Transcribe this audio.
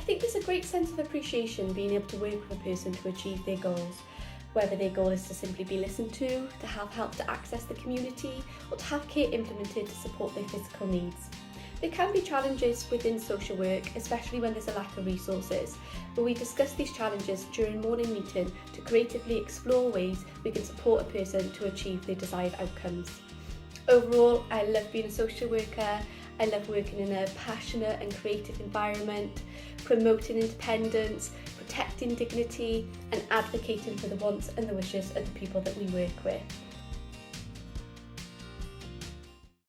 think there's a great sense of appreciation being able to work with a person to achieve their goals, whether their goal is to simply be listened to have help to access the community, or to have care implemented to support their physical needs. There can be challenges within social work, especially when there's a lack of resources, but we discuss these challenges during morning meeting to creatively explore ways we can support a person to achieve their desired outcomes. Overall, I love being a social worker. I love working in a passionate and creative environment, promoting independence, protecting dignity, and advocating for the wants and the wishes of the people that we work with.